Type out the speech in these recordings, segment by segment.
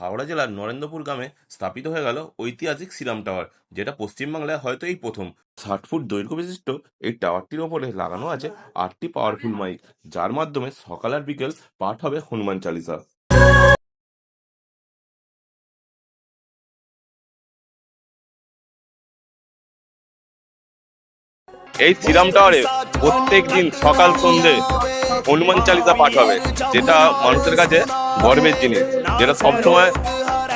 হাওড়া জেলার নরেন্দ্রপুর গ্রামে স্থাপিত হয়ে গেল ঐতিহাসিক শ্রীরাম টাওয়ার, যেটা পশ্চিমবাংলায় হয়তো এই প্রথম। 60 ফুট দৈর্ঘ্য বিশিষ্ট এই টাওয়ারটির ওপরে লাগানো আছে 8টি পাওয়ারফুল মাইক, যার মাধ্যমে সকাল আর বিকেল পাঠ হবে হনুমান চালিসা। এই শ্রীরাম টাওয়ারে প্রত্যেক দিন সকাল সন্ধে হনুমান চালিসা পাঠ হবে, যেটা মানুষের কাছে গর্বের জিনিস, যেটা সবসময়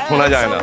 শোনা যায় না।